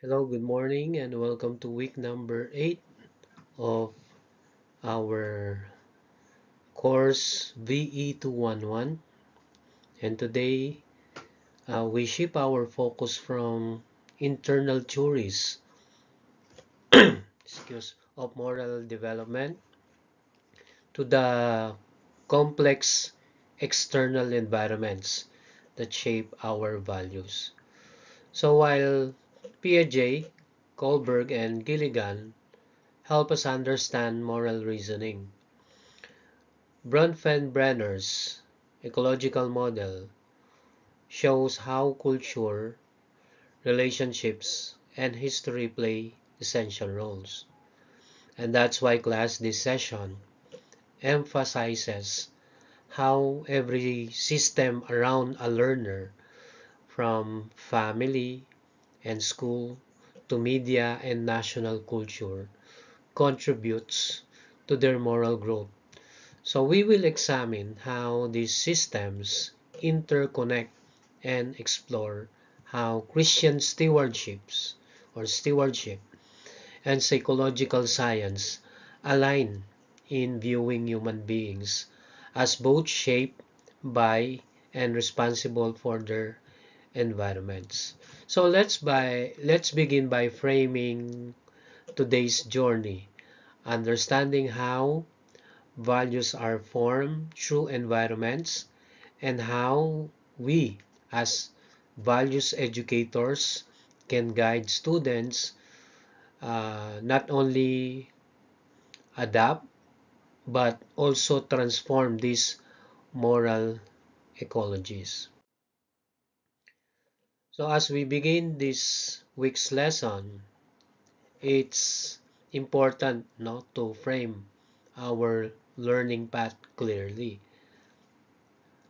Hello, good morning, and welcome to week number 8 of our course VE211. And today, we shift our focus from internal theories of moral development to the complex external environments that shape our values. So while Piaget, Kohlberg, and Gilligan help us understand moral reasoning, Bronfenbrenner's ecological model shows how culture, relationships, and history play essential roles. And that's why class this session emphasizes how every system around a learner, from family and school to media and national culture, contributes to their moral growth. So we will examine how these systems interconnect and explore how Christian stewardship and psychological science align in viewing human beings as both shaped by and responsible for their environments. So let's begin by framing today's journey, understanding how values are formed through environments and how we as values educators can guide students not only adapt but also transform these moral ecologies. So as we begin this week's lesson, it's important to frame our learning path clearly.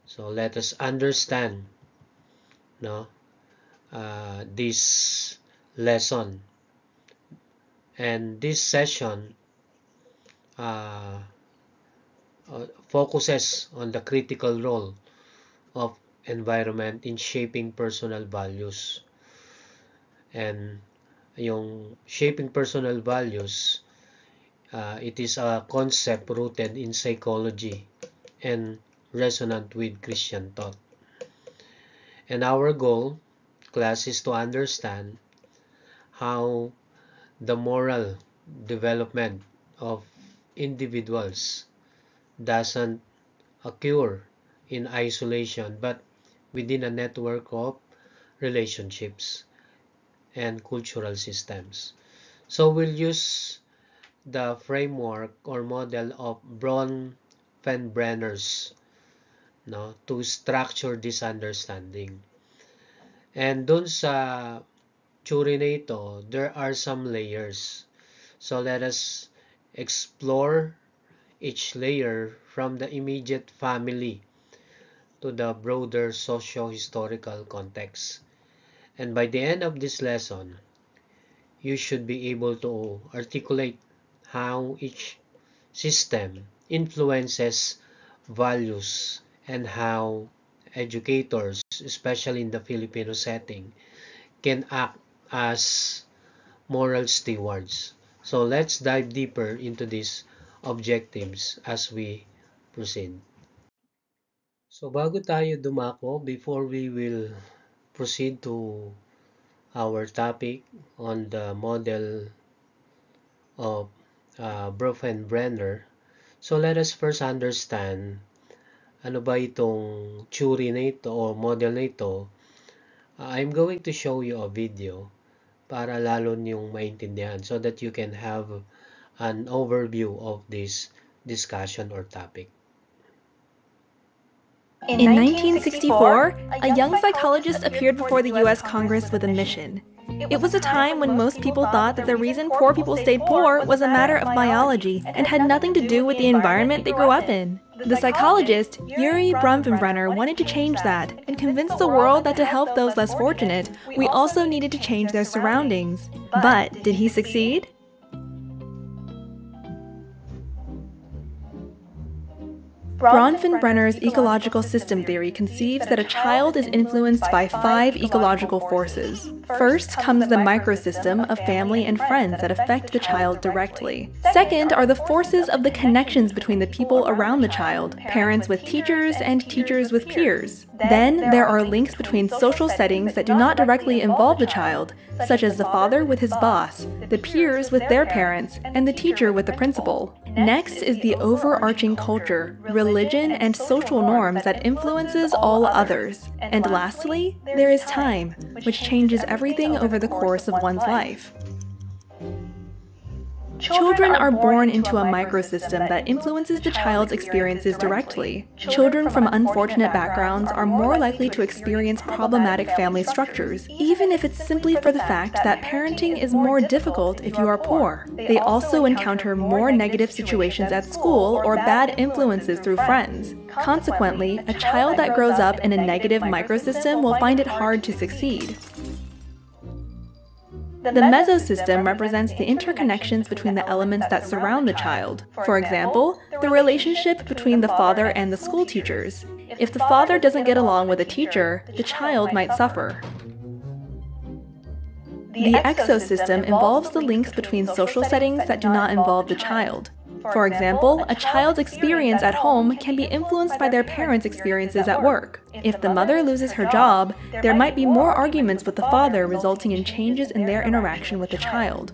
So let us understand no, this lesson, and this session uh, focuses on the critical role of environment in shaping personal values. And yung shaping personal values, it is a concept rooted in psychology and resonant with Christian thought. And our goal, class, is to understand how the moral development of individuals doesn't occur in isolation but within a network of relationships and cultural systems. So we'll use the framework or model of Bronfenbrenner's to structure this understanding. And dun sa theory na ito, there are some layers. So let us explore each layer from the immediate family to the broader socio-historical context. And by the end of this lesson, you should be able to articulate how each system influences values and how educators, especially in the Filipino setting, can act as moral stewards. So let's dive deeper into these objectives as we proceed. So bago tayo dumako, before we will proceed to our topic on the model of Bronfenbrenner, so let us first understand ano ba itong theory na ito o model na ito. I'm going to show you a video para lalo niyong maintindihan so that you can have an overview of this discussion or topic. In 1964, a young psychologist appeared before the US Congress with a mission. It was a time when most people thought that the reason poor people stayed poor was a matter of biology and had nothing to do with the environment they grew up in. The psychologist, Yuri Bronfenbrenner, wanted to change that and convince the world that to help those less fortunate, we also needed to change their surroundings. But did he succeed? Bronfenbrenner's ecological system theory conceives that a child is influenced by 5 ecological forces. First comes the microsystem of family and friends that affect the child directly. Second are the forces of the connections between the people around the child, parents with teachers and teachers with peers. Then there are links between social settings that do not directly involve the child, such as the father with his boss, the peers with their parents, and the teacher with the principal. Next is the overarching culture, religion, and social norms that influences all others. And lastly, there is time, which changes everything over the course of one's life. Children are born into a microsystem that influences the child's experiences directly. Children from unfortunate backgrounds are more likely to experience problematic family structures, even if it's simply for the fact that parenting is more difficult if you are poor. They also encounter more negative situations at school or bad influences through friends. Consequently, a child that grows up in a negative microsystem will find it hard to succeed. The mesosystem represents the interconnections between the elements that surround the child. For example, the relationship between the father and the school teachers. If the father doesn't get along with a teacher, the child might suffer. The exosystem involves the links between social settings that do not involve the child. For example, a child's experience at home can be influenced by their parents' experiences at work. If the mother loses her job, there might be more arguments with the father, resulting in changes in their interaction with the child.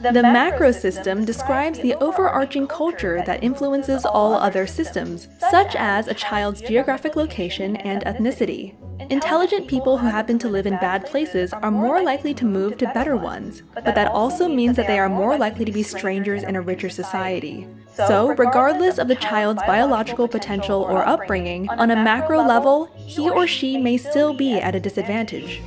The macrosystem describes the overarching culture that influences all other systems, such as a child's geographic location and ethnicity. Intelligent people who happen to live in bad places are more likely to move to better ones, but that also means that they are more likely to be strangers in a richer society. So, regardless of the child's biological potential or upbringing, on a macro level, he or she may still be at a disadvantage.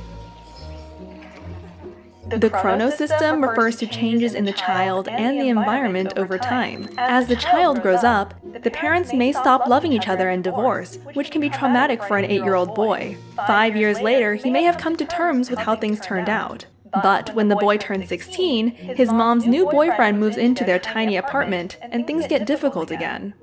The chronosystem refers to changes in the child and the environment over time. As the child grows up, the parents may stop loving each other and divorce, which can be traumatic for an 8-year-old boy. 5 years later, he may have come to terms with how things turned out. But when the boy turns 16, his mom's new boyfriend moves into their tiny apartment, and things get difficult again.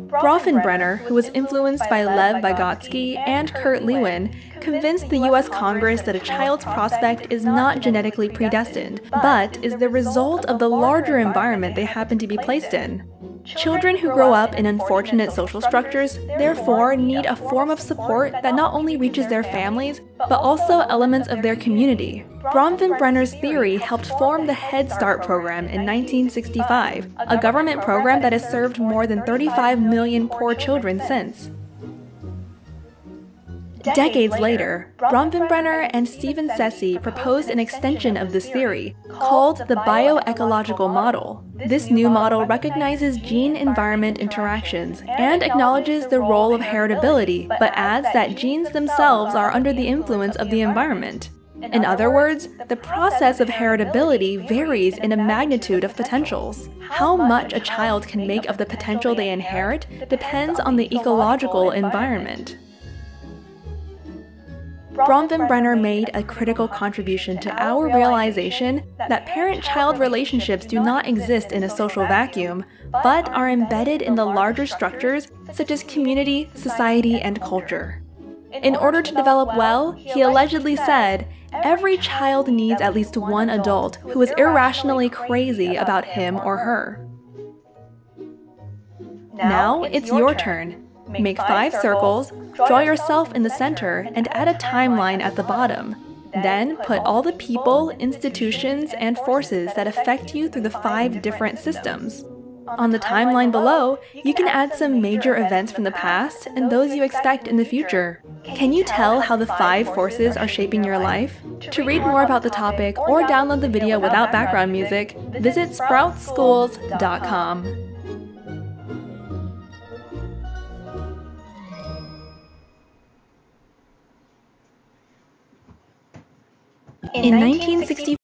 Bronfenbrenner, who was influenced by Lev Vygotsky and Kurt Lewin, convinced the U.S. Congress that a child's prospect is not genetically predestined, but is the result of the larger environment they happen to be placed in. Children who grow up in unfortunate social structures, therefore, need a form of support that not only reaches their families, but also elements of their community. Bronfenbrenner's theory helped form the Head Start program in 1965, a government program that has served more than 35 million poor children since. Decades later, Bronfenbrenner and Stephen Sessy proposed an extension of this theory, called the bioecological model. This new model recognizes gene-environment interactions and acknowledges the role of heritability, but adds that genes themselves are under the influence of the environment. In other words, the process of heritability varies in a magnitude of potentials. How much a child can make of the potential they inherit depends on the ecological environment. Bronfenbrenner made a critical contribution to our realization that parent-child relationships do not exist in a social vacuum, but are embedded in the larger structures such as community, society, and culture. In order to develop well, he allegedly said, every child needs at least one adult who is irrationally crazy about him or her. Now it's your turn. Make 5 circles, draw yourself in the center, and add a timeline at the bottom. Then put all the people, institutions, and forces that affect you through the 5 different systems. On the timeline below, you can add some major events from the past and those you expect in the future. Can you tell how the 5 forces are shaping your life? To read more about the topic or download the video without background music, visit SproutSchools.com. In 1964,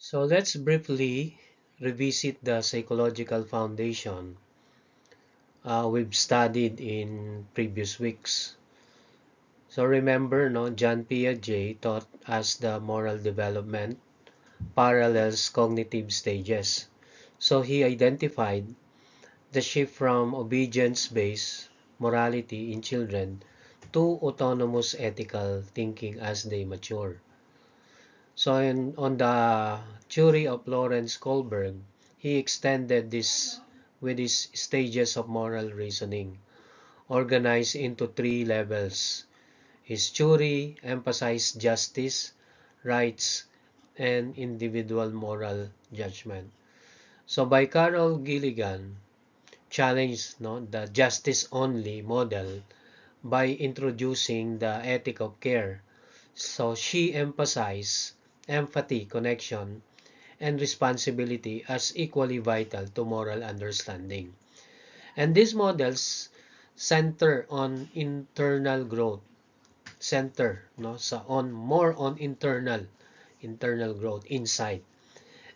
So let's briefly revisit the psychological foundation we've studied in previous weeks. So remember, no, John Piaget taught us the moral development parallels cognitive stages. So he identified the shift from obedience-based morality in children to autonomous ethical thinking as they mature. So on the theory of Lawrence Kohlberg, he extended this with his stages of moral reasoning, organized into three levels. His theory emphasized justice, rights, and individual moral judgment. So by Carol Gilligan, challenged, no, the justice-only model by introducing the ethic of care. So she emphasized empathy, connection, and responsibility as equally vital to moral understanding. And these models center on internal growth, center no sa on more on internal growth, insight.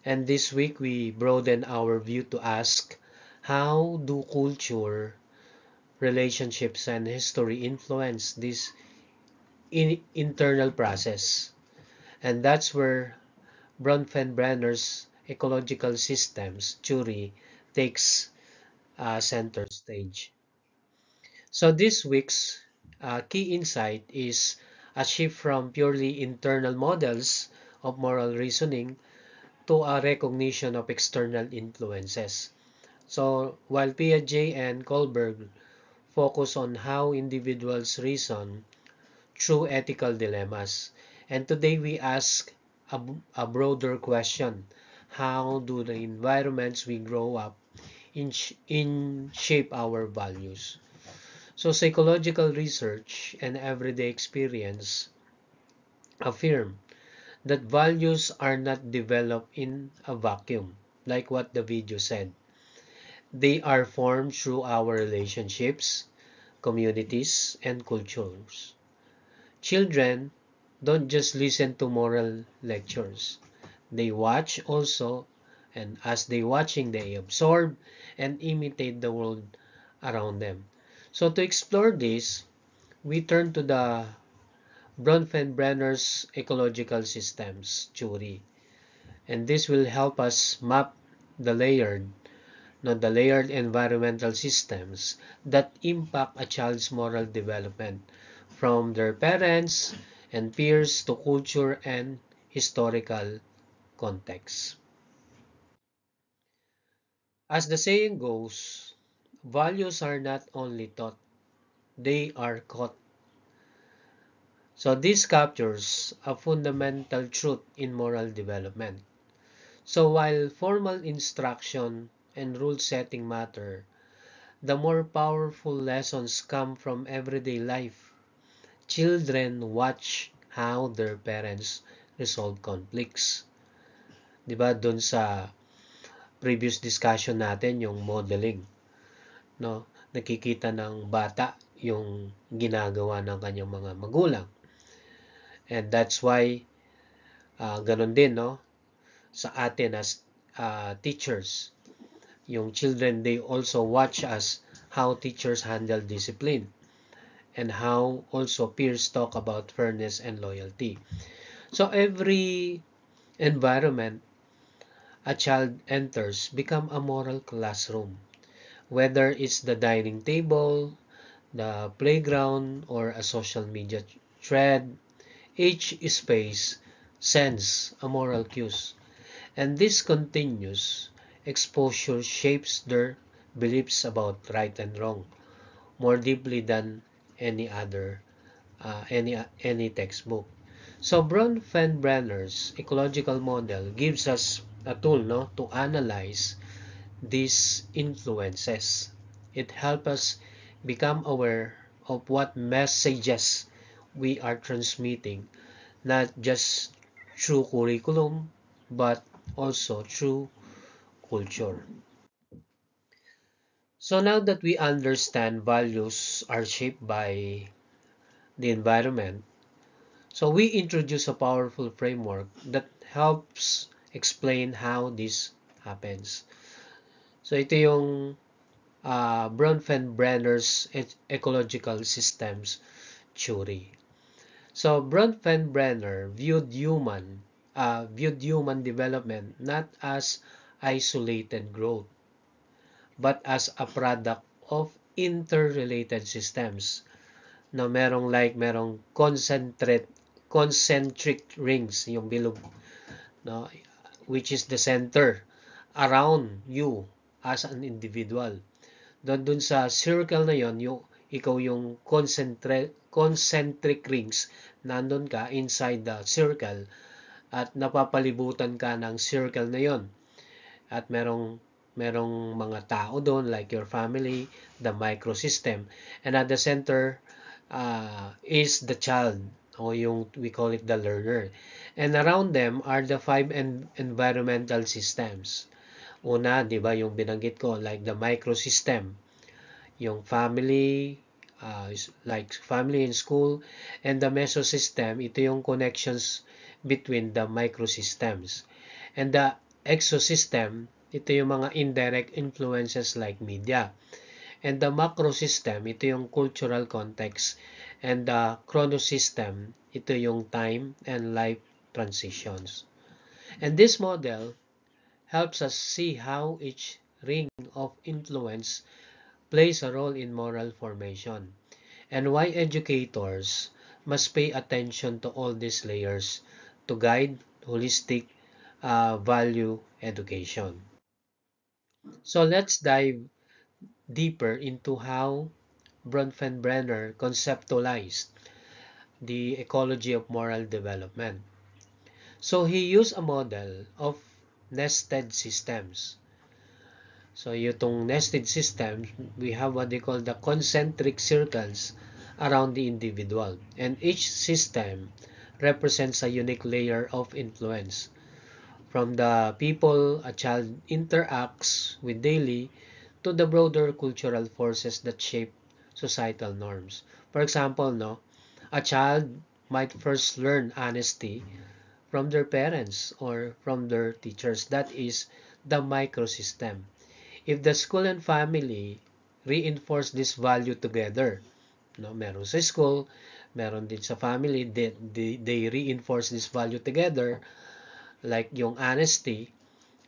And this week we broaden our view to ask, how do culture, relationships, and history influence this internal process? And that's where Bronfenbrenner's ecological systems theory takes center stage. So this week's key insight is a shift from purely internal models of moral reasoning to a recognition of external influences. So while Piaget and Kohlberg focus on how individuals reason through ethical dilemmas, and today we ask a broader question: how do the environments we grow up in shape our values? So psychological research and everyday experience affirm that values are not developed in a vacuum, like what the video said. They are formed through our relationships, communities, and cultures. Children don't just listen to moral lectures. They watch also, and as they watching, they absorb and imitate the world around them. So to explore this, we turn to the Bronfenbrenner's ecological systems theory, and this will help us map the layered, not the layered environmental systems that impact a child's moral development, from their parents and peers to culture and historical context. As the saying goes, values are not only taught, they are caught. So this captures a fundamental truth in moral development. So while formal instruction and rule setting matter, the more powerful lessons come from everyday life. Children watch how their parents resolve conflicts. 'Di ba? Doon sa previous discussion natin, yung modeling, no? Nakikita ng bata yung ginagawa ng kanyang mga magulang. And that's why ganun din, no? Sa atin as teachers, yung children, they also watch us how teachers handle discipline and how also peers talk about fairness and loyalty. So every environment a child enters become a moral classroom, whether it's the dining table, the playground, or a social media thread. Each space sends a moral cues, and this continuous exposure shapes their beliefs about right and wrong more deeply than any other any textbook. So Bronfenbrenner's ecological model gives us a tool, no, to analyze these influences. It helps us become aware of what messages we are transmitting, not just through curriculum, but also through culture. So now that we understand values are shaped by the environment, so we introduce a powerful framework that helps explain how this happens. So ito yung Bronfenbrenner's ecological systems theory. So Bronfenbrenner viewed human development not as isolated growth, but as a product of interrelated systems na merong concentric rings, yung bilog, no, which is the center around you as an individual. Doon sa circle na yon, ikaw yung concentric rings, nandun ka inside the circle at napapalibutan ka ng circle na yon. At merong mga tao doon like your family, the microsystem, and at the center is the child, o yung we call it the learner. And around them are the 5 environmental systems. Una, di ba, yung binanggit ko, like the microsystem, yung family, like family and school, and the mesosystem, ito yung connections between the microsystems. And the exosystem, ito yung mga indirect influences like media. And the macrosystem, ito yung cultural context. And the chronosystem, ito yung time and life transitions. And this model helps us see how each ring of influence plays a role in moral formation, and why educators must pay attention to all these layers to guide holistic value education. So let's dive deeper into how Bronfenbrenner conceptualized the ecology of moral development. So he used a model of nested systems. So itong nested systems, we have what they call the concentric circles around the individual. And each system represents a unique layer of influence. From the people a child interacts with daily to the broader cultural forces that shape societal norms. For example, no, a child might first learn honesty from their parents or from their teachers. That is the microsystem. If the school and family reinforce this value together, no, meron sa school, meron din sa family, they reinforce this value together, like yung honesty.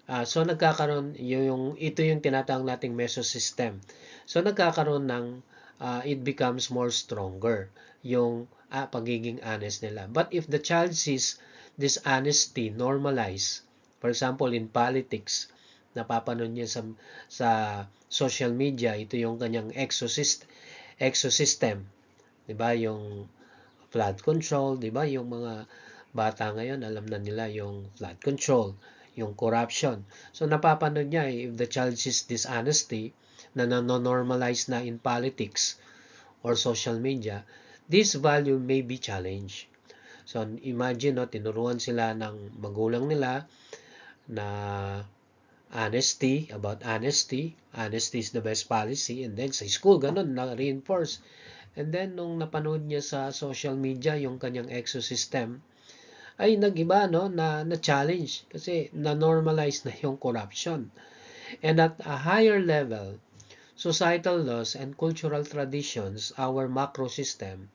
So nagkakaroon ito yung tinatawag nating mesosystem. So nagkakaroon ng it becomes more stronger yung pagiging honest nila. But if the child sees this honesty normalized, for example in politics, napapanood niya sa social media, ito yung kanyang exosystem, 'di ba, yung flood control, 'di ba, yung mga bata ngayon alam na nila yung flood control, yung corruption. So napapanood niya, if the child sees dishonesty na normalize na in politics or social media, this value may be challenged. So imagine, no, tinuruan sila ng magulang nila na honesty is the best policy, and then sa school ganun na reinforce. And then nung napanood niya sa social media yung kanyang exosystem, ay nag-iba, no, na challenge kasi na-normalize na yung corruption. And at a higher level, societal laws and cultural traditions, our macro system,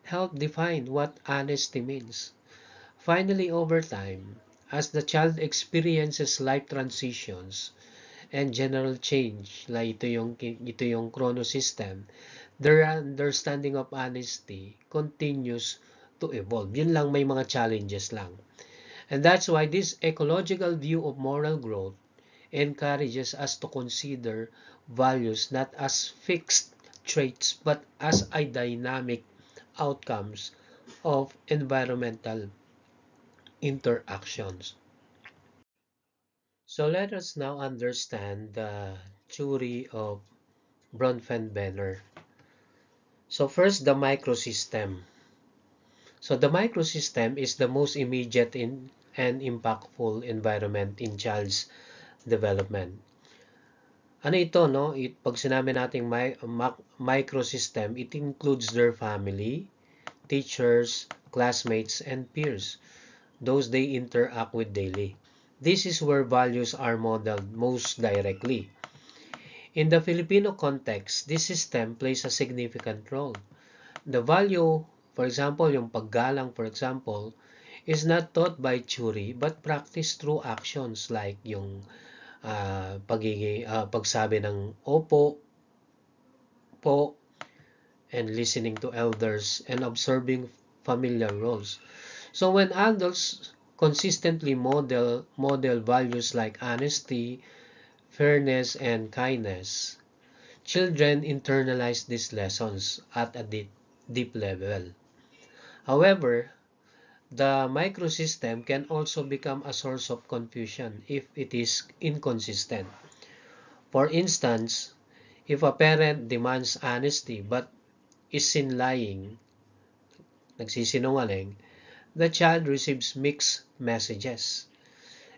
help define what honesty means. Finally, over time, as the child experiences life transitions and general change, like ito yung chronosystem, their understanding of honesty continues to evolve. Yun lang, may mga challenges lang. And that's why this ecological view of moral growth encourages us to consider values not as fixed traits but as a dynamic outcomes of environmental interactions. So let us now understand the theory of Bronfenbrenner. So first, the microsystem. So the microsystem is the most immediate and impactful environment in child's development. Ano ito, no? Pag sinabi nating microsystem, it includes their family, teachers, classmates, and peers. Those they interact with daily. This is where values are modeled most directly. In the Filipino context, this system plays a significant role. The value, for example, yung paggalang, for example, is not taught by theory but practiced through actions like yung pagsabi ng opo, po, and listening to elders and observing familiar roles. So when adults consistently model values like honesty, fairness, and kindness, children internalize these lessons at a deep level. However, the microsystem can also become a source of confusion if it is inconsistent. For instance, if a parent demands honesty but is in lying, nagsisinungaling, the child receives mixed messages.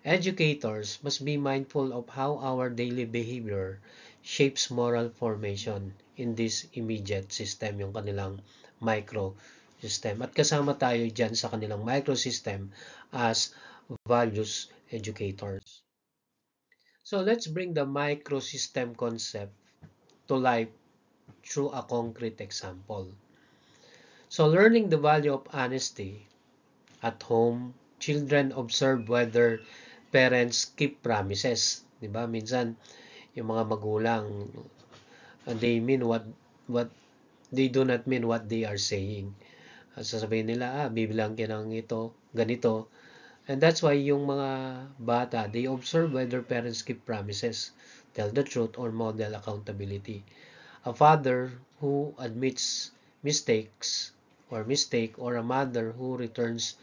Educators must be mindful of how our daily behavior shapes moral formation in this immediate system, yung kanilang micro system. At kasama tayo dyan sa kanilang microsystem as values educators. So let's bring the microsystem concept to life through a concrete example. So learning the value of honesty at home, children observe whether parents keep promises. 'Di ba? Minsan yung mga magulang, they mean what they do not mean what they are saying. Sasabihin nila, bibilang ka ng ito, ganito. And that's why yung mga bata, they observe whether parents keep promises, tell the truth, or model accountability. A father who admits mistakes or mistake, or a mother who returns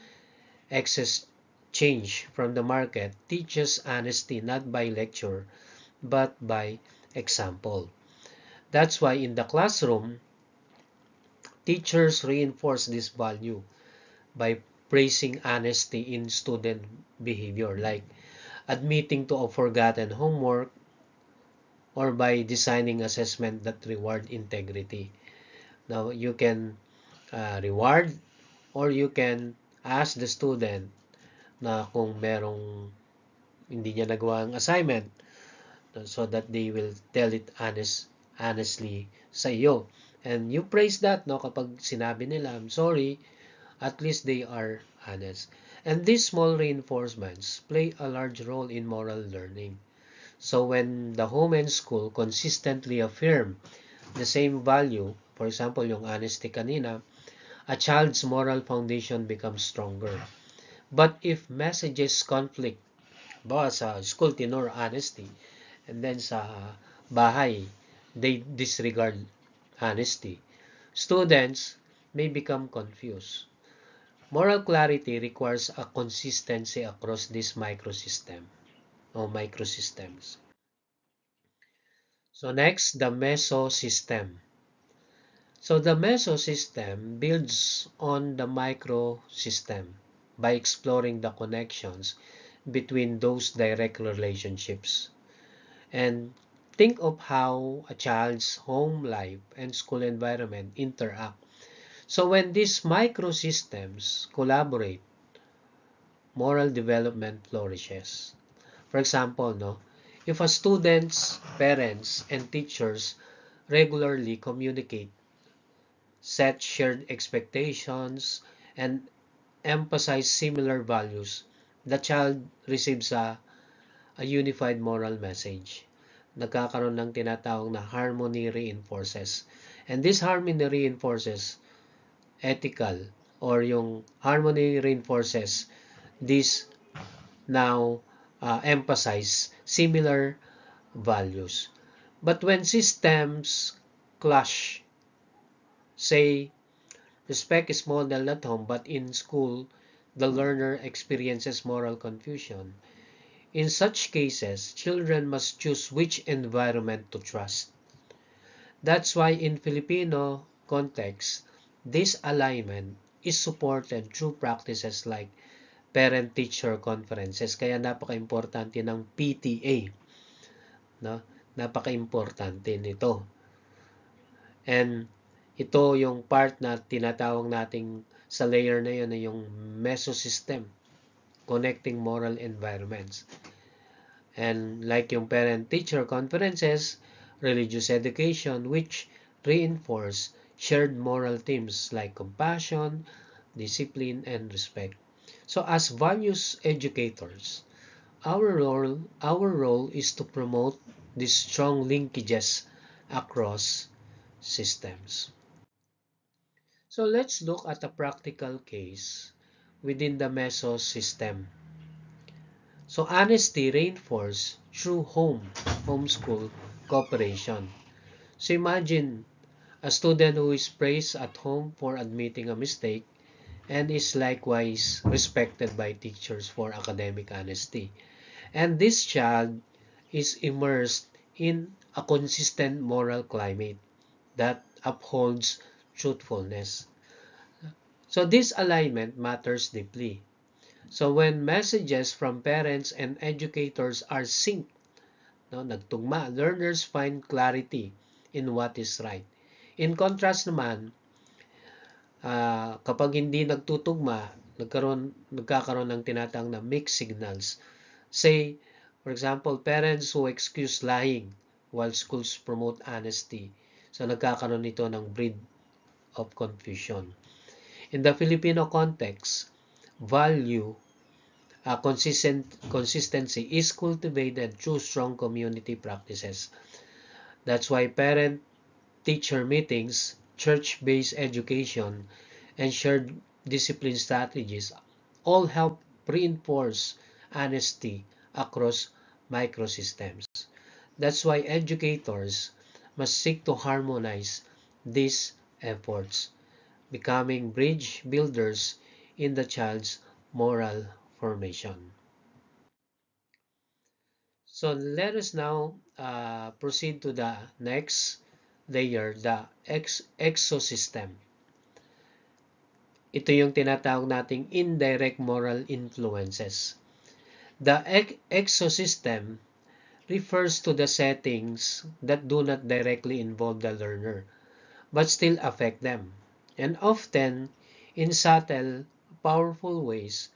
excess change from the market teaches honesty not by lecture but by example. That's why in the classroom, teachers reinforce this value by praising honesty in student behavior, like admitting to a forgotten homework or by designing assessment that reward integrity. Now, you can reward or you can ask the student na kung merong hindi niya nagawa ang assignment so that they will tell it honestly sa iyo. And you praise that, no? Kapag sinabi nila, I'm sorry, at least they are honest. And these small reinforcements play a large role in moral learning. So when the home and school consistently affirm the same value, for example, yung honesty kanina, a child's moral foundation becomes stronger. But if messages conflict, ba sa school tinor honesty, and then sa bahay, they disregard honesty, students may become confused. Moral clarity requires a consistency across this microsystem or microsystems. So next, the mesosystem. So the mesosystem builds on the microsystem by exploring the connections between those direct relationships. And think of how a child's home life and school environment interact. So when these microsystems collaborate, moral development flourishes. For example, no, if a student's parents and teachers regularly communicate, set shared expectations, and emphasize similar values, the child receives a unified moral message. Nagkakaroon ng tinatawag na harmony reinforces. And this harmony reinforces ethical, or yung harmony reinforces this now emphasize similar values. But when systems clash, say respect is modeled at home but in school the learner experiences moral confusion. In such cases, children must choose which environment to trust. That's why in Filipino context, this alignment is supported through practices like parent-teacher conferences. Kaya napaka-importante ng PTA. No? Napaka-importante nito. And ito yung part na tinatawag nating sa layer na yun, yung mesosystem. connecting moral environments. And like yung parent-teacher conferences, religious education, which reinforce shared moral themes like compassion, discipline, and respect. So as values educators, our role is to promote these strong linkages across systems. So let's look at a practical case within the Meso system. So honesty reinforced through homeschool cooperation. So imagine a student who is praised at home for admitting a mistake and is likewise respected by teachers for academic honesty. And this child is immersed in a consistent moral climate that upholds truthfulness. So this alignment matters deeply. So when messages from parents and educators are synced, nagtugma, learners find clarity in what is right. In contrast naman, kapag hindi nagtutugma, nagkakaroon ng tinatawag na mixed signals. Say, for example, parents who excuse lying while schools promote honesty. So nagkakaroon nito ng breed of confusion. In the Filipino context, value consistency is cultivated through strong community practices. That's why parent-teacher meetings, church-based education, and shared discipline strategies all help reinforce honesty across microsystems. That's why educators must seek to harmonize these efforts, becoming bridge builders in the child's moral formation. So let us now proceed to the next layer, the exosystem. Ito yung tinatawag nating indirect moral influences. The exosystem refers to the settings that do not directly involve the learner, but still affect them, and often in subtle, powerful ways.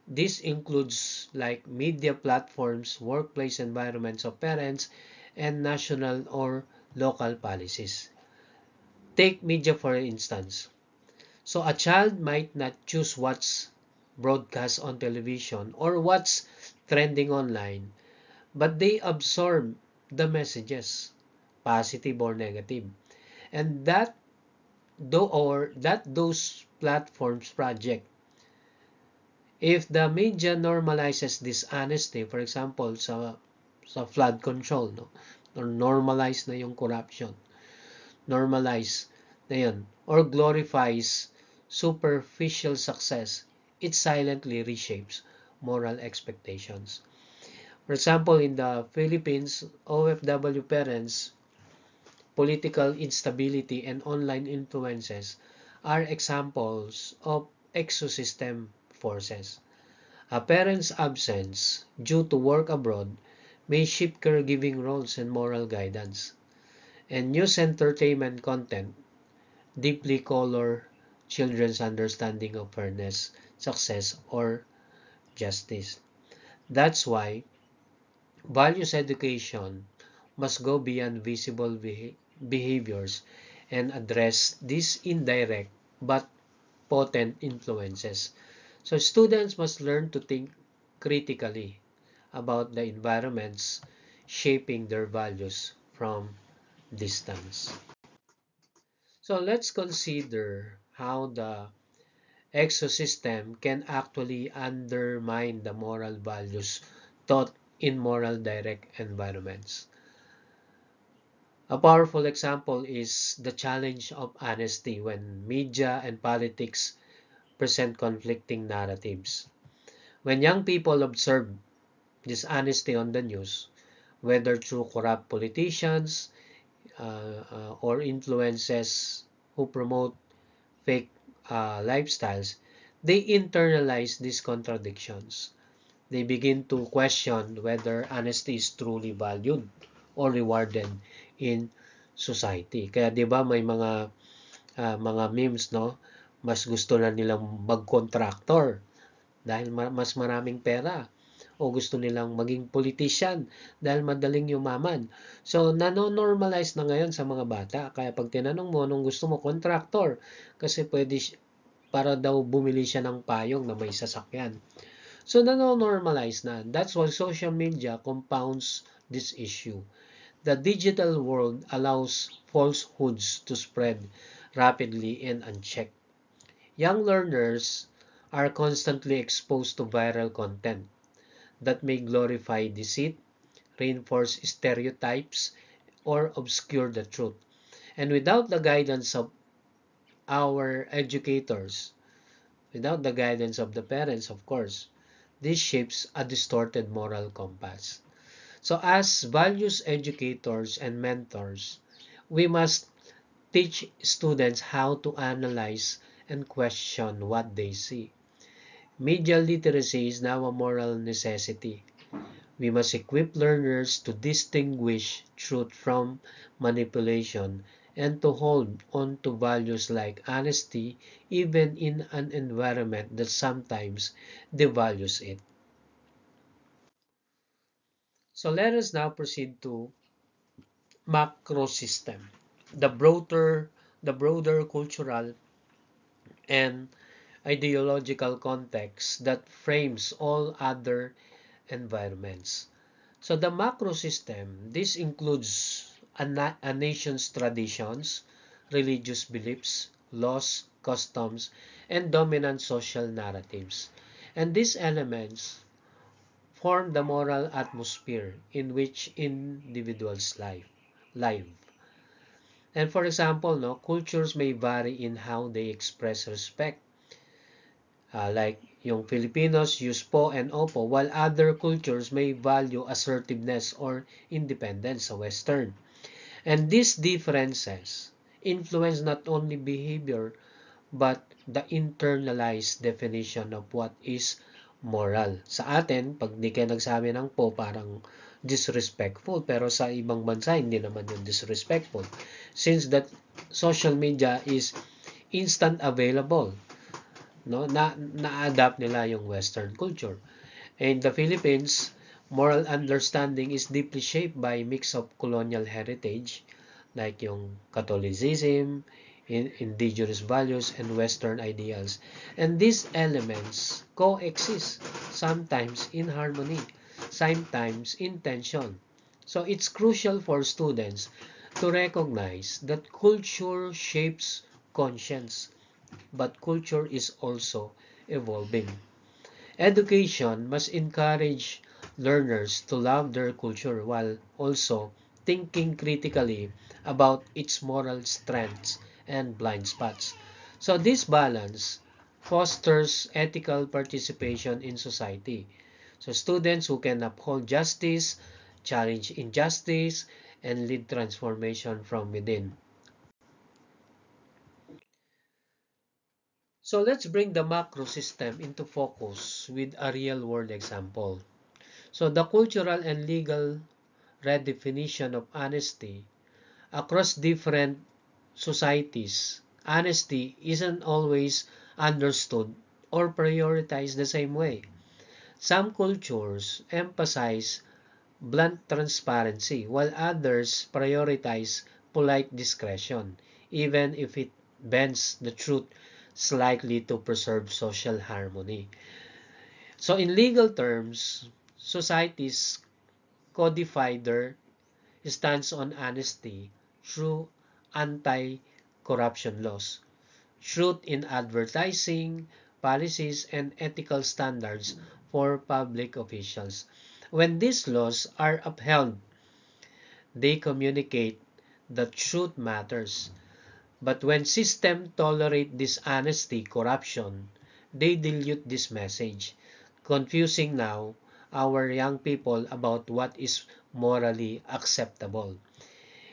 This includes like media platforms, workplace environments of parents, and national or local policies. Take media for instance. So a child might not choose what's broadcast on television or what's trending online, but they absorb the messages, positive or negative. And those platforms project. If the media normalizes dishonesty, for example, sa flood control, no? Or normalize na yung corruption, normalize na yun, or glorifies superficial success, it silently reshapes moral expectations. For example, in the Philippines, OFW parents, political instability, and online influences are examples of exosystem forces. A parent's absence due to work abroad may shift caregiving roles and moral guidance. And news entertainment content deeply color children's understanding of fairness, success, or justice. That's why values education must go beyond visible behaviors and address these indirect but potent influences. So students must learn to think critically about the environments shaping their values from distance. So let's consider how the exosystem can actually undermine the moral values taught in moral direct environments. A powerful example is the challenge of honesty when media and politics present conflicting narratives. When young people observe dishonesty on the news, whether through corrupt politicians or influences who promote fake lifestyles, they internalize these contradictions. They begin to question whether honesty is truly valued or rewarded in society. Kaya 'di ba may mga memes, no? Mas gusto na nilang mag-contractor dahil mas maraming pera, o gusto nilang maging politician dahil madaling yumaman. So, nano-normalize na ngayon sa mga bata. Kaya pag tinanong mo, nung gusto mo, contractor, kasi pwede para daw bumili siya ng payong na may sasakyan. So, nano-normalize na. That's why social media compounds this issue. The digital world allows falsehoods to spread rapidly and unchecked. Young learners are constantly exposed to viral content that may glorify deceit, reinforce stereotypes, or obscure the truth. And without the guidance of our educators, without the guidance of the parents, of course, this shapes a distorted moral compass. So as values educators and mentors, we must teach students how to analyze and question what they see. Media literacy is now a moral necessity. We must equip learners to distinguish truth from manipulation and to hold on to values like honesty even in an environment that sometimes devalues it. So let us now proceed to macro system, the broader cultural and ideological context that frames all other environments. So the macro system, this includes a nation's traditions, religious beliefs, laws, customs, and dominant social narratives. And these elements form the moral atmosphere in which individuals live. And for example, no, cultures may vary in how they express respect. Like yung Filipinos use po and opo, while other cultures may value assertiveness or independence sa Western. And these differences influence not only behavior but the internalized definition of what is moral. Sa atin, pag di kayo nagsabi ng po, parang disrespectful. Pero sa ibang bansa, hindi naman yung disrespectful. Since that social media is instant available, no, na-adapt nila yung Western culture. In the Philippines, moral understanding is deeply shaped by mix of colonial heritage, like yung Catholicism, indigenous values, and Western ideals. And these elements coexist, sometimes in harmony, sometimes in tension. So it's crucial for students to recognize that culture shapes conscience, but culture is also evolving. Education must encourage learners to love their culture while also thinking critically about its moral strengths and blind spots. So this balance fosters ethical participation in society. So students who can uphold justice, challenge injustice, and lead transformation from within. So let's bring the macro system into focus with a real-world example. So the cultural and legal redefinition of honesty across different societies, honesty isn't always understood or prioritized the same way. Some cultures emphasize blunt transparency, while others prioritize polite discretion, even if it bends the truth slightly to preserve social harmony. So in legal terms, societies codify their stance on honesty through anti-corruption laws, truth in advertising, policies, and ethical standards for public officials. When these laws are upheld, they communicate that truth matters. But when systems tolerate dishonesty, corruption, they dilute this message, confusing now our young people about what is morally acceptable.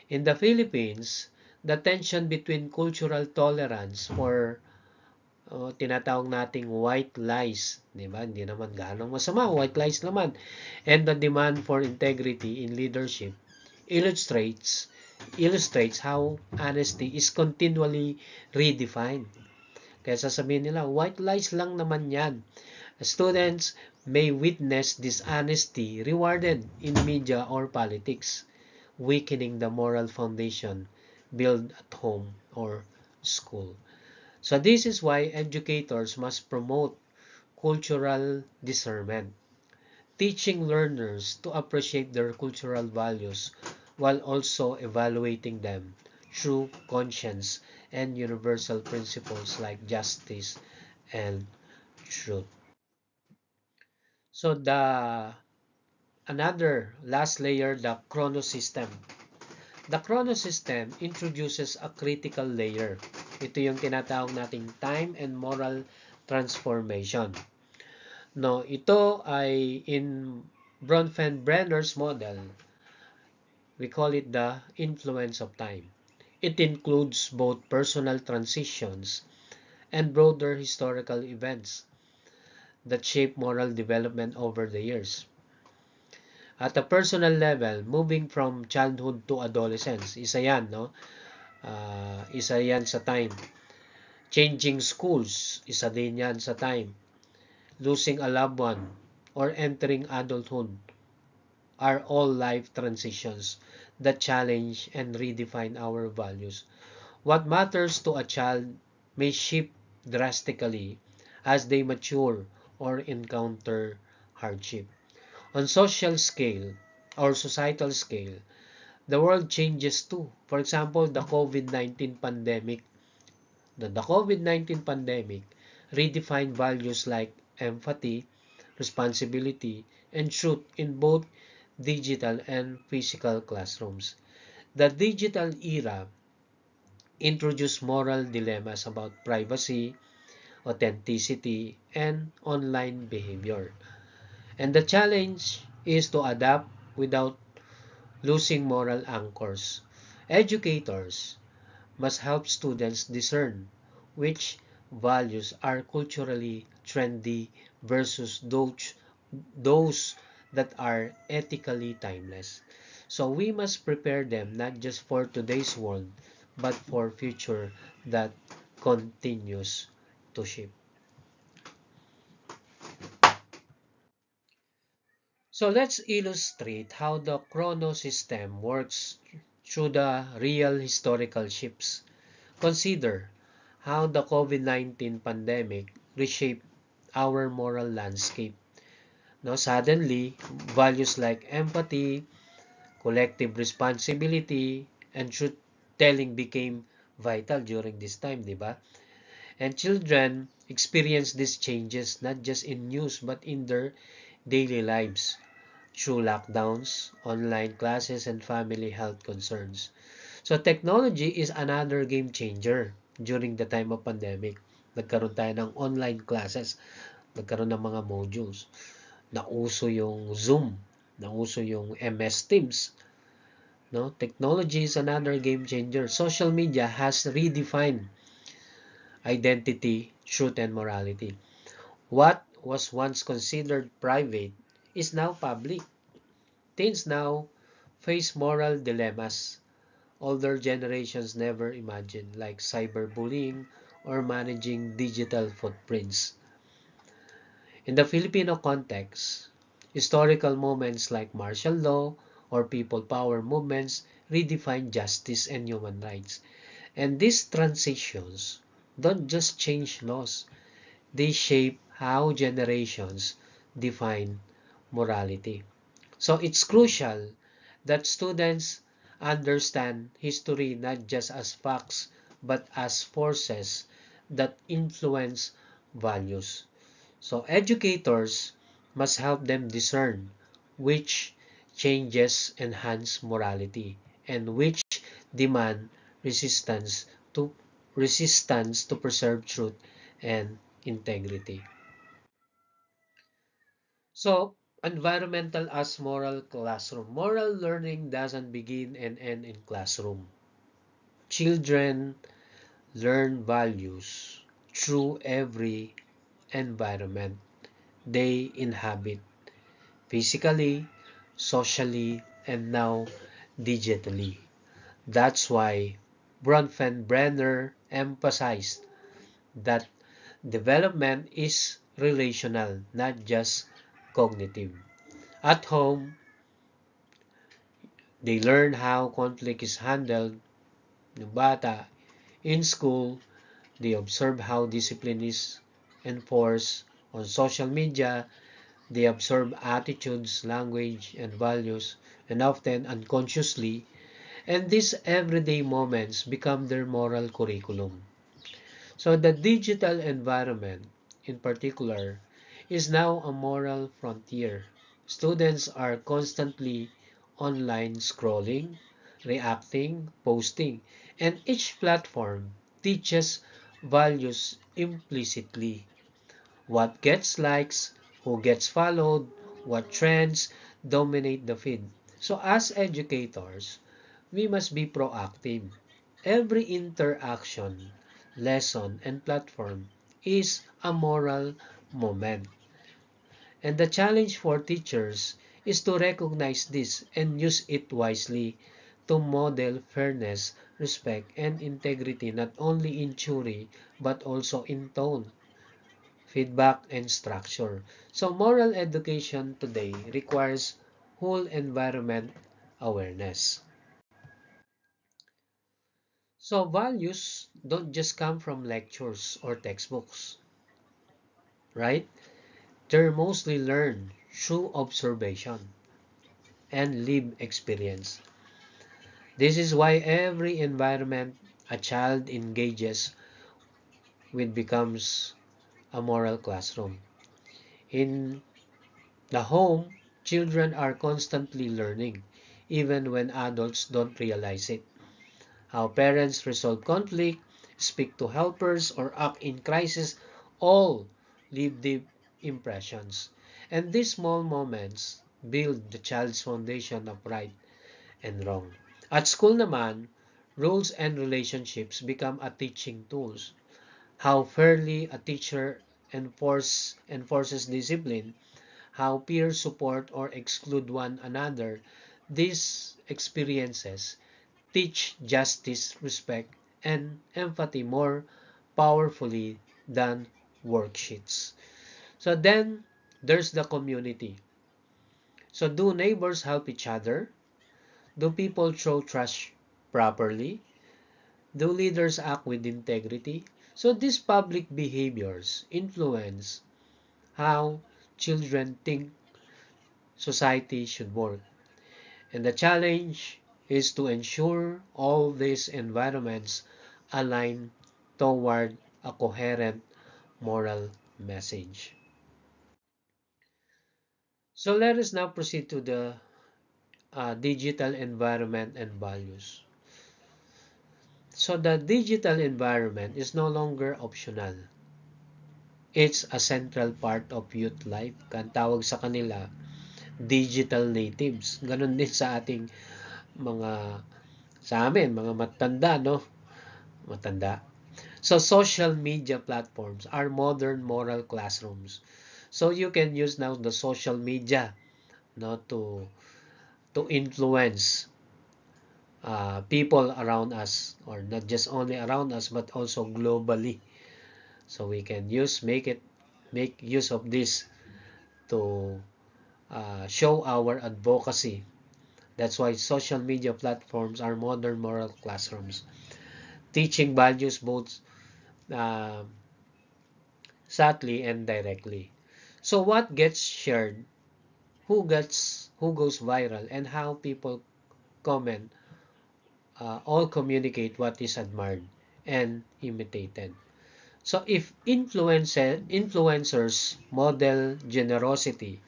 In the Philippines, the tension between cultural tolerance for tinatawag nating white lies, di ba? Hindi naman ganong masama, white lies naman, and the demand for integrity in leadership illustrates how honesty is continually redefined. Kaya sasabihin nila, white lies lang naman yan. Students may witness dishonesty rewarded in media or politics, weakening the moral foundation built at home or school. So this is why educators must promote cultural discernment, teaching learners to appreciate their cultural values while also evaluating them through conscience and universal principles like justice and truth. So another last layer, the chronosystem. The chronosystem introduces a critical layer. Ito yung tinatawag nating time and moral transformation. No, ito ay in Bronfenbrenner's model, we call it the influence of time. It includes both personal transitions and broader historical events that shape moral development over the years. At a personal level, moving from childhood to adolescence, isa yan, no? Isa yan sa time. Changing schools, isa din yan sa time. Losing a loved one or entering adulthood are all life transitions that challenge and redefine our values. What matters to a child may shift drastically as they mature or encounter hardship. On social scale or societal scale, the world changes too. For example, the COVID-19 pandemic. The COVID-19 pandemic redefined values like empathy, responsibility, and truth in both digital and physical classrooms. The digital era introduced moral dilemmas about privacy, authenticity, and online behavior. And the challenge is to adapt without losing moral anchors. Educators must help students discern which values are culturally trendy versus those that are ethically timeless. So we must prepare them not just for today's world, but for future that continues to shift. So let's illustrate how the chrono system works through the real historical shifts. Consider how the COVID-19 pandemic reshaped our moral landscape. Now, suddenly, values like empathy, collective responsibility, and truth-telling became vital during this time, di ba? And children experience these changes not just in news but in their daily lives through lockdowns, online classes, and family health concerns. So technology is another game changer during the time of pandemic. Nagkaroon tayo ng online classes, nagkaroon ng mga modules. Nauso yung Zoom, nauso yung MS Teams. No? Technology is another game changer. Social media has redefined identity, truth, and morality. What was once considered private is now public. Teens now face moral dilemmas older generations never imagined, like cyberbullying or managing digital footprints. In the Filipino context, historical moments like martial law or people power movements redefine justice and human rights. And these transitions don't just change laws, they shape how generations define morality. So it's crucial that students understand history not just as facts but as forces that influence values. So educators must help them discern which changes enhance morality and which demand resistance to preserve truth and integrity. So, environmental as moral classroom. Moral learning doesn't begin and end in classroom. Children learn values through every environment they inhabit, physically, socially, and now digitally. That's why Bronfenbrenner emphasized that development is relational, not just cognitive. At home, they learn how conflict is handled ng bata. In school, they observe how discipline is enforced. On social media, they observe attitudes, language, and values, and often unconsciously, and these everyday moments become their moral curriculum. So the digital environment, in particular, is now a moral frontier. Students are constantly online scrolling, reacting, posting, and each platform teaches values implicitly. What gets likes, who gets followed, what trends dominate the feed. So as educators, we must be proactive. Every interaction, lesson, and platform is a moral moment. And the challenge for teachers is to recognize this and use it wisely to model fairness, respect, and integrity not only in theory but also in tone, feedback, and structure. So moral education today requires whole environment awareness. So values don't just come from lectures or textbooks, right? They're mostly learned through observation and lived experience. This is why every environment a child engages with becomes a moral classroom. In the home, children are constantly learning, even when adults don't realize it. How parents resolve conflict, speak to helpers, or act in crisis all leave deep impressions. And these small moments build the child's foundation of right and wrong. At school naman, rules and relationships become a teaching tools. How fairly a teacher enforces discipline, how peers support or exclude one another, these experiences teach justice, respect, and empathy more powerfully than worksheets. So then there's the community. So do neighbors help each other? Do people throw trash properly? Do leaders act with integrity? So these public behaviors influence how children think society should work. And the challenge is to ensure all these environments align toward a coherent moral message. So let us now proceed to the digital environment and values. So the digital environment is no longer optional. It's a central part of youth life. Kang tawag sa kanila, digital natives. Ganon din sa ating mga, sa amin, mga matanda, no? Matanda. So social media platforms are modern moral classrooms. So you can use now the social media, no, to influence people around us, or not just only around us but also globally. So we can make use of this to show our advocacy. That's why social media platforms are modern moral classrooms, teaching values both uh, subtly and directly. So what gets shared, who goes viral, and how people comment all communicate what is admired and imitated. So if influencers model generosity,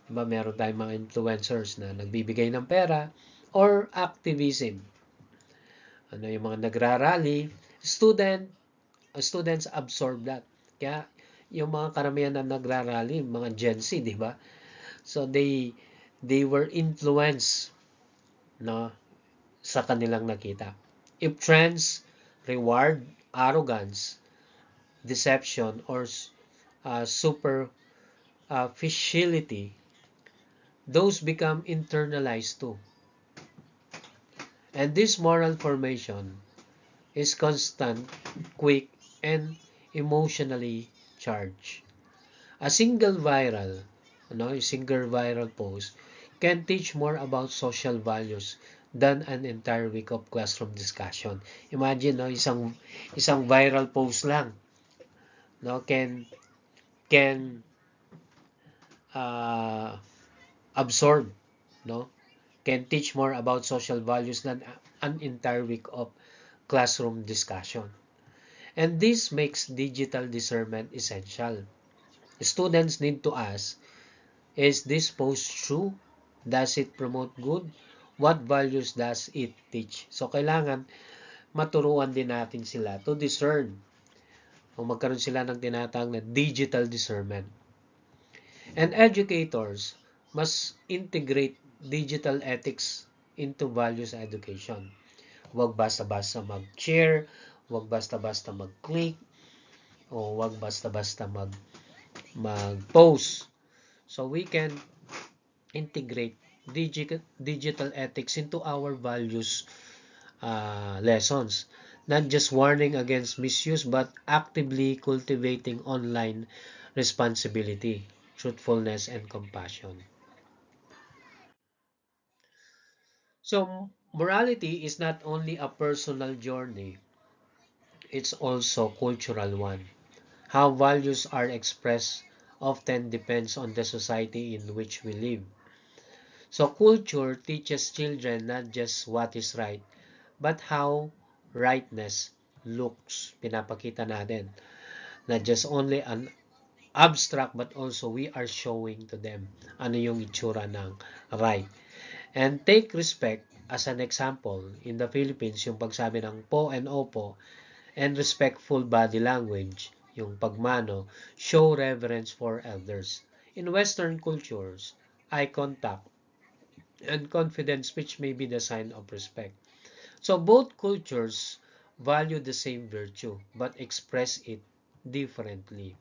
ba meron tayong mga influencers na nagbibigay ng pera, or activism, ano yung mga nagrarally, students absorb that. Kaya yung mga karamihan na nagrarally, mga Gen Z, di ba? So they were influenced, no, sa kanilang nakita. If trends reward arrogance, deception, or superficiality, those become internalized too. And this moral formation is constant, quick, and emotionally charge. A single viral, a single viral post can teach more about social values than an entire week of classroom discussion. Imagine, isang viral post lang, can uh, absorb, no, can teach more about social values than an entire week of classroom discussion. And this makes digital discernment essential. Students need to ask, is this post true? Does it promote good? What values does it teach? So, kailangan maturuan din natin sila to discern o magkaroon sila ng tinatawag na digital discernment. And educators must integrate digital ethics into values education. Huwag basta-basta mag-share, huwag basta-basta mag-click, o huwag basta-basta mag-post. So we can integrate digital ethics into our values lessons. Not just warning against misuse, but actively cultivating online responsibility, truthfulness, and compassion. So, morality is not only a personal journey, it's also a cultural one. How values are expressed often depends on the society in which we live. So, culture teaches children not just what is right, but how rightness looks. Pinapakita natin. Not just only an abstract, but also we are showing to them ano yung itsura ng right. And take respect as an example. In the Philippines, yung pagsabi ng po and opo and respectful body language, yung pagmano, show reverence for elders. In Western cultures, eye contact and confident speech may be the sign of respect. So both cultures value the same virtue but express it differently.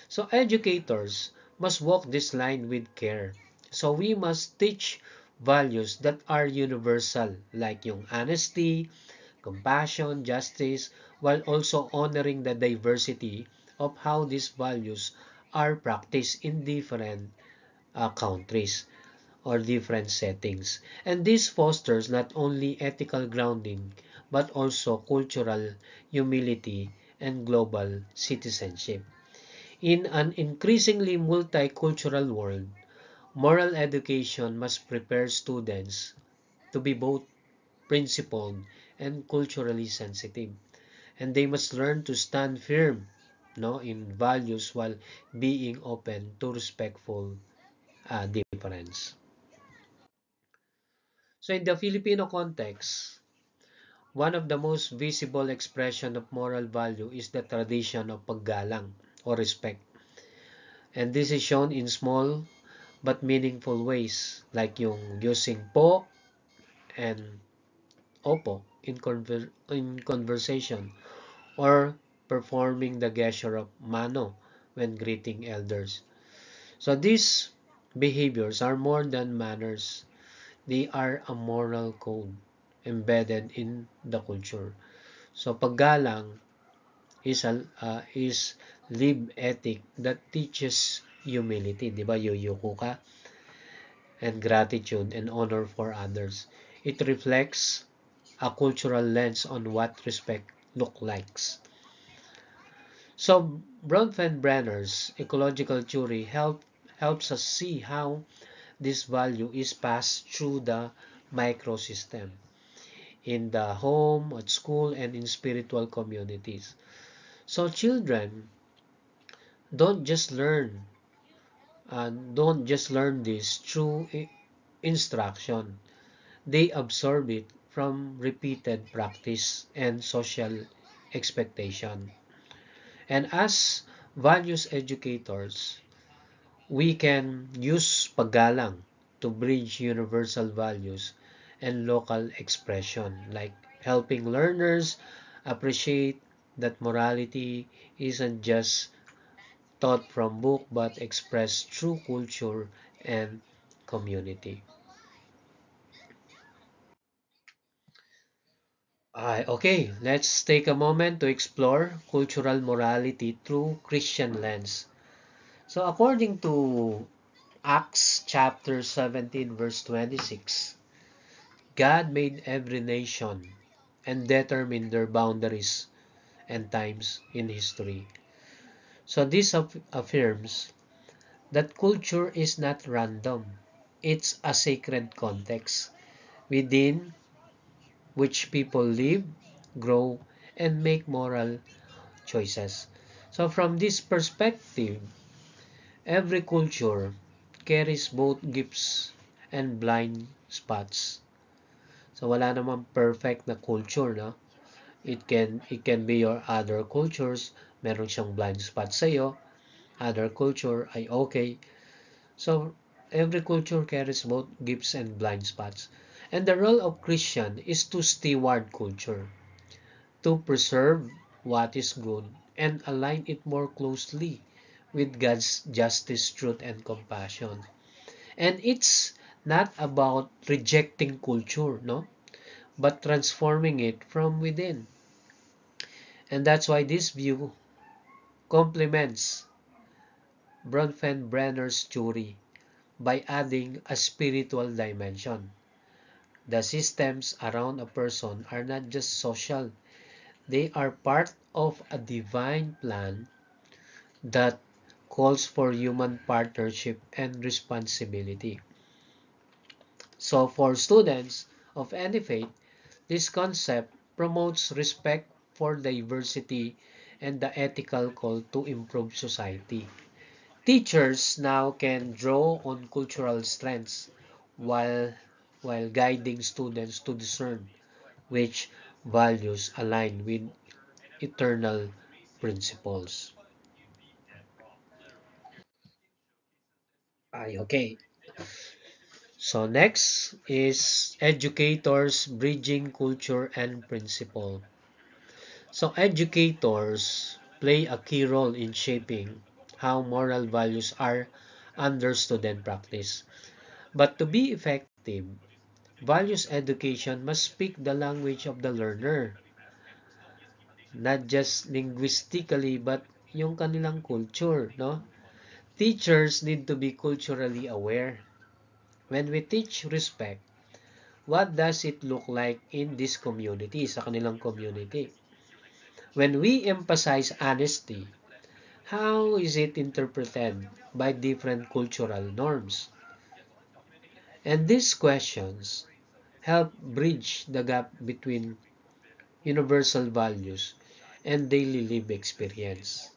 So educators must walk this line with care. So we must teach values that are universal like yung honesty, compassion, justice, while also honoring the diversity of how these values are practiced in different countries or different settings. And this fosters not only ethical grounding but also cultural humility and global citizenship. In an increasingly multicultural world, moral education must prepare students to be both principled and culturally sensitive. And they must learn to stand firm, in values while being open to respectful difference. So in the Filipino context, one of the most visible expression of moral value is the tradition of paggalang or respect. And this is shown in small but meaningful ways like yung using po and opo in conversation or performing the gesture of mano when greeting elders. So these behaviors are more than manners. They are a moral code embedded in the culture. So paggalang is live ethic that teaches humility, 'di ba? Yuyuko ka and gratitude and honor for others. It reflects a cultural lens on what respect look likes. So Bronfenbrenner's ecological theory helps us see how this value is passed through the microsystem in the home, at school, and in spiritual communities. So children don't just learn don't just learn this through instruction. They absorb it from repeated practice and social expectation. And as values educators, we can use paggalang to bridge universal values and local expression, like helping learners appreciate that morality isn't just taught from book but expressed through culture and community. Okay, let's take a moment to explore cultural morality through Christian lens. So according to Acts chapter 17 verse 26, God made every nation and determined their boundaries and times in history. So this affirms that culture is not random. It's a sacred context within which people live, grow, and make moral choices. So from this perspective, every culture carries both gifts and blind spots. So wala namang perfect na culture, no? It can be your other cultures, meron siyang blind spot sa iyo, other culture ay okay. So every culture carries both gifts and blind spots. And the role of Christian is to steward culture, to preserve what is good and align it more closely with God's justice, truth, and compassion. And it's not about rejecting culture, no? But transforming it from within. And that's why this view complements Bronfenbrenner's theory by adding a spiritual dimension. The systems around a person are not just social, they are part of a divine plan that calls for human partnership and responsibility. So for students of any faith, this concept promotes respect for diversity and the ethical call to improve society. Teachers now can draw on cultural strengths while guiding students to discern which values align with eternal principles. Okay. So next is educators bridging culture and principle. So educators play a key role in shaping how moral values are understood and practiced. But to be effective, values education must speak the language of the learner, not just linguistically but yung kanilang culture, no? Teachers need to be culturally aware. When we teach respect, what does it look like in this community, sa kanilang community? When we emphasize honesty, how is it interpreted by different cultural norms? And these questions help bridge the gap between universal values and daily lived experience.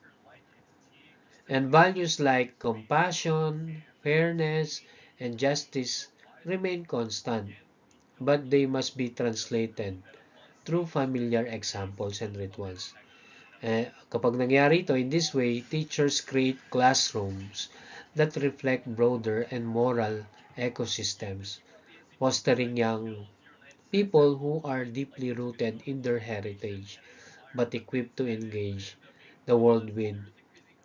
And values like compassion, fairness, and justice remain constant, but they must be translated through familiar examples and rituals. Kapag nangyari ito in this way, teachers create classrooms that reflect broader and moral ecosystems, fostering young people who are deeply rooted in their heritage but equipped to engage the world with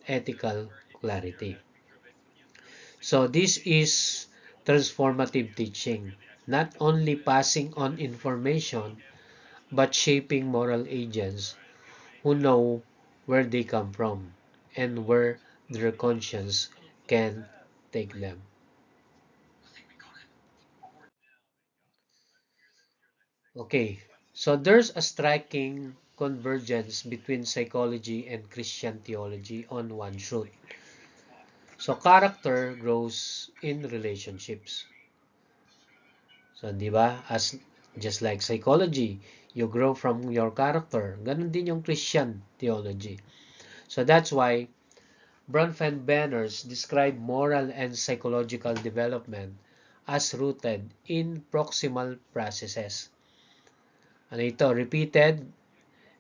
ethical clarity. So this is transformative teaching, not only passing on information but shaping moral agents who know where they come from and where their conscience can take them. Okay, so there's a striking convergence between psychology and Christian theology on one truth. So character grows in relationships. So, di ba? As just like psychology, you grow from your character. Ganon din yung Christian theology. So that's why Bronfenbrenner describe moral and psychological development as rooted in proximal processes. Ano ito? Repeated,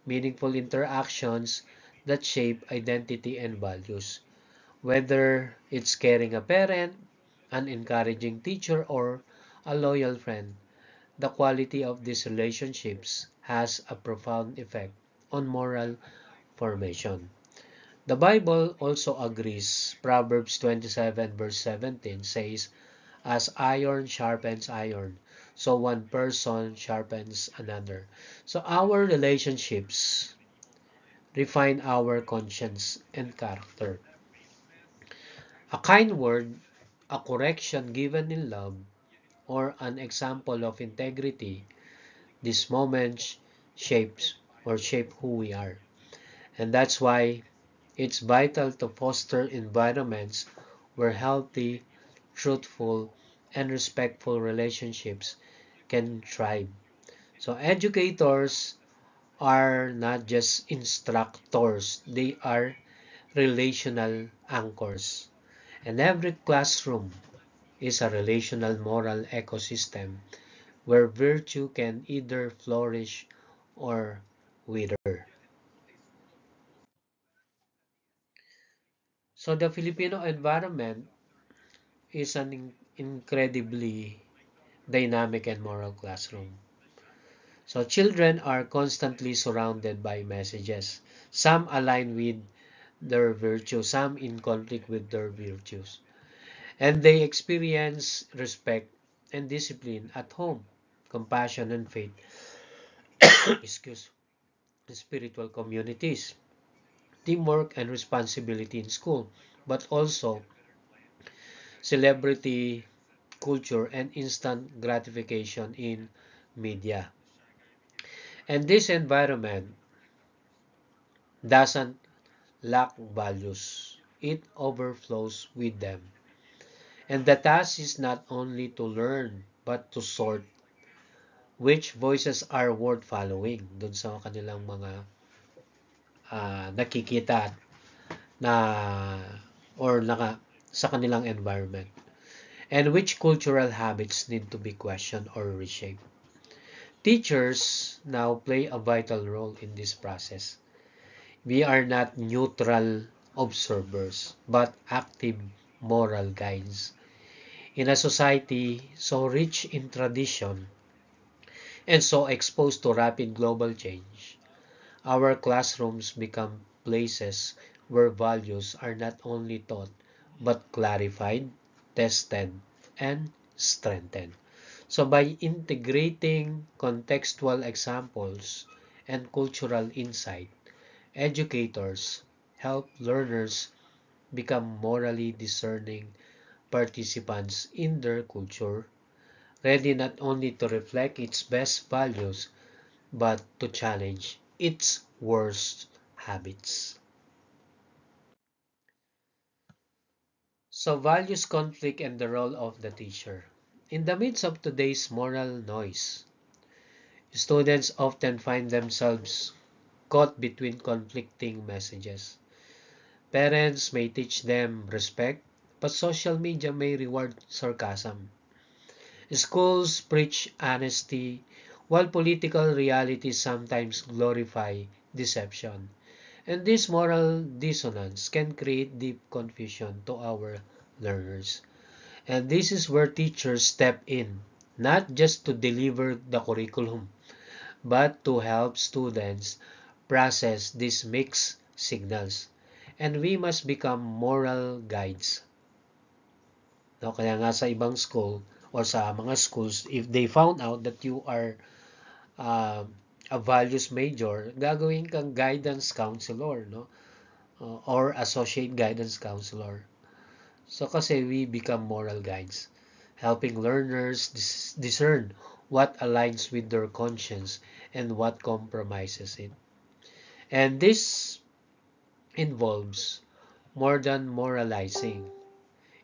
meaningful interactions that shape identity and values. Whether it's caring a parent, an encouraging teacher, or a loyal friend, the quality of these relationships has a profound effect on moral formation. The Bible also agrees. Proverbs 27 verse 17 says, "As iron sharpens iron, So one person sharpens another. So our relationships refine our conscience and character. A kind word, a correction given in love, or an example of integrity, these moments shape who we are. And that's why it's vital to foster environments where healthy, truthful, and respectful relationships can thrive. So educators are not just instructors, they are relational anchors. And every classroom is a relational moral ecosystem where virtue can either flourish or wither. So the Filipino environment is an incredibly dynamic and moral classroom. So children are constantly surrounded by messages. Some align with their virtues, some in conflict with their virtues. And they experience respect and discipline at home, compassion and faith, excuse, in spiritual communities, teamwork and responsibility in school, but also celebrity culture and instant gratification in media. And this environment doesn't lack values. It overflows with them. And the task is not only to learn, but to sort which voices are worth following dun sa kanilang mga nakikita na or sa kanilang environment. And which cultural habits need to be questioned or reshaped. Teachers now play a vital role in this process. We are not neutral observers, but active moral guides. In a society so rich in tradition and so exposed to rapid global change, our classrooms become places where values are not only taught, but clarified, tested, and strengthened. So by integrating contextual examples and cultural insight, educators help learners become morally discerning participants in their culture, ready not only to reflect its best values, but to challenge its worst habits. So values conflict and the role of the teacher. In the midst of today's moral noise, students often find themselves caught between conflicting messages. Parents may teach them respect, but social media may reward sarcasm. Schools preach honesty, while political realities sometimes glorify deception. And this moral dissonance can create deep confusion to our learners. And this is where teachers step in, not just to deliver the curriculum, but to help students process these mixed signals. And we must become moral guides. No, kaya nga sa ibang school or sa mga schools, if they found out that you are uh, a values major, gagawin kang guidance counselor, no? Or associate guidance counselor. So kasi we become moral guides, helping learners discern what aligns with their conscience and what compromises it. And this involves more than moralizing.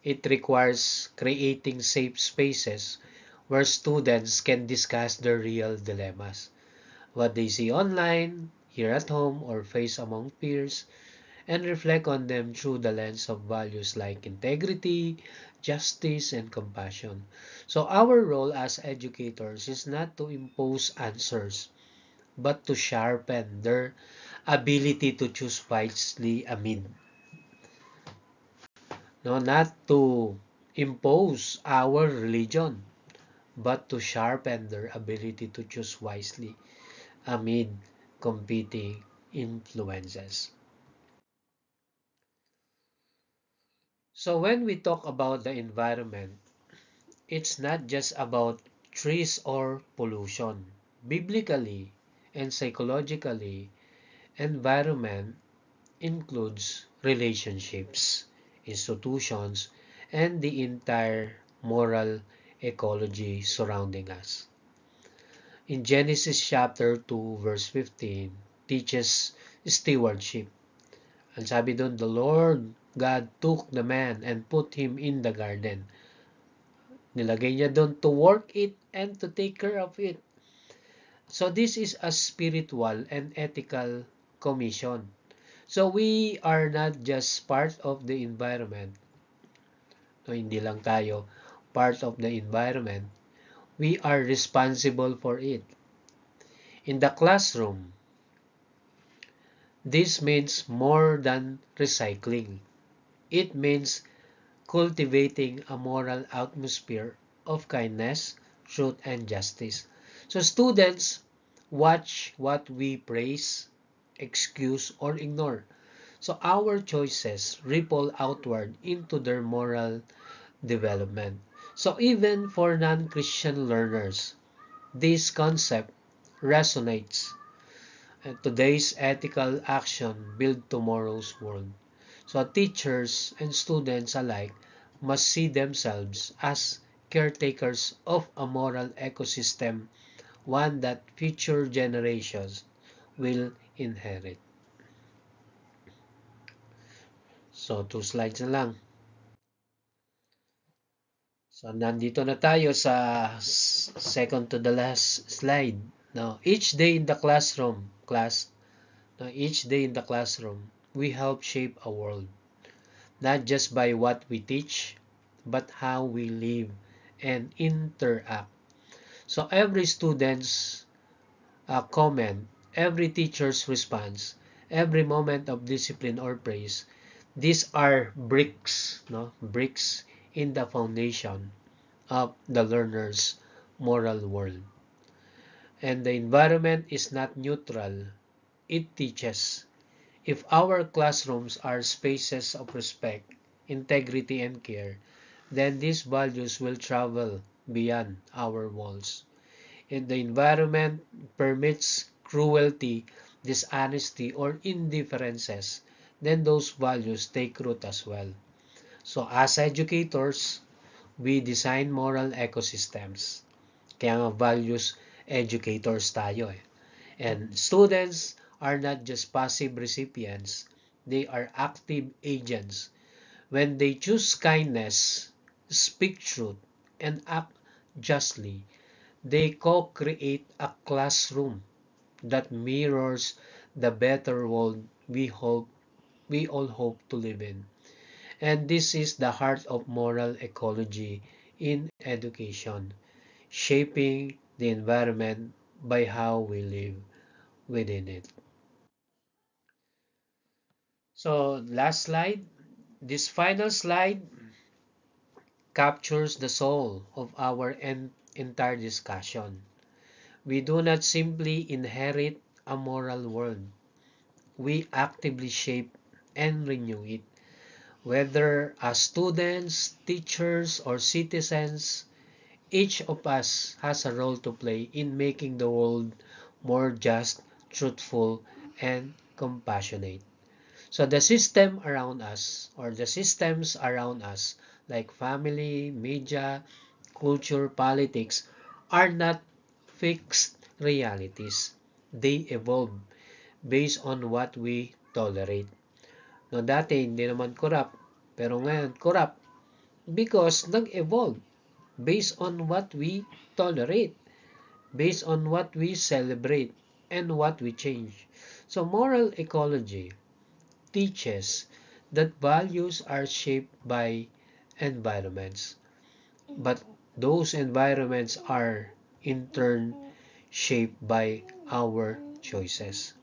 It requires creating safe spaces where students can discuss their real dilemmas, what they see online, here at home, or face among peers, and reflect on them through the lens of values like integrity, justice, and compassion. So our role as educators is not to impose answers, but to sharpen their ability to choose wisely amid. No, not to impose our religion, but to sharpen their ability to choose wisely amid competing influences. So when we talk about the environment, it's not just about trees or pollution. Biblically and psychologically, environment includes relationships, institutions, and the entire moral ecology surrounding us. In Genesis chapter 2 verse 15, teaches stewardship. Ang sabi doon, the Lord God took the man and put him in the garden. Nilagay niya doon to work it and to take care of it. So this is a spiritual and ethical commission. So we are not just part of the environment. No, hindi lang tayo part of the environment. We are responsible for it. In the classroom, this means more than recycling. It means cultivating a moral atmosphere of kindness, truth, and justice. So students watch what we praise, excuse, or ignore. So our choices ripple outward into their moral development. So even for non-Christian learners, this concept resonates. Today's ethical action build tomorrow's world. So teachers and students alike must see themselves as caretakers of a moral ecosystem, one that future generations will inherit. So 2 slides na lang. So nandito na tayo sa second to the last slide. Now, each day in the classroom, we help shape a world, not just by what we teach, but how we live and interact. So every student's comment, every teacher's response, every moment of discipline or praise, these are bricks in the foundation of the learner's moral world. And the environment is not neutral, it teaches. If our classrooms are spaces of respect, integrity, and care, then these values will travel beyond our walls. If the environment permits cruelty, dishonesty, or indifferences, then those values take root as well. So as educators, we design moral ecosystems. Kaya nga values educators tayo eh. And students are not just passive recipients, they are active agents. When they choose kindness, speak truth, and act justly, they co-create a classroom that mirrors the better world we all hope to live in. And this is the heart of moral ecology in education, shaping the environment by how we live within it. So last slide. This final slide captures the soul of our entire discussion. We do not simply inherit a moral world. We actively shape and renew it. Whether as students, teachers, or citizens, each of us has a role to play in making the world more just, truthful, and compassionate. So the system around us, or the systems around us, like family, media, culture, politics, are not fixed realities. They evolve based on what we tolerate. No, dati hindi naman corrupt, pero ngayon corrupt because nag-evolve based on what we tolerate, based on what we celebrate, and what we change. So moral ecology teaches that values are shaped by environments, but those environments are in turn shaped by our choices.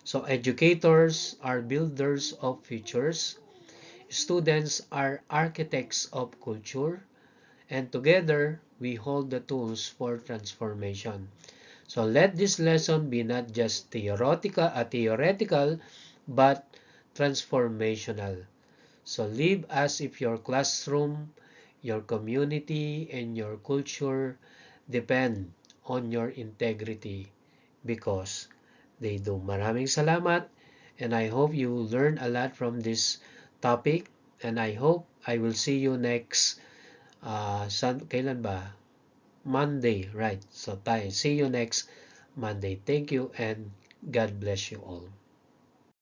So educators are builders of futures, students are architects of culture, and together we hold the tools for transformation. So let this lesson be not just theoretical, but transformational. So live as if your classroom, your community, and your culture depend on your integrity because they do. Maraming salamat, and I hope you learn a lot from this topic, and I hope I will see you next kailan ba? Monday, right? So tayo, see you next Monday. Thank you and God bless you all.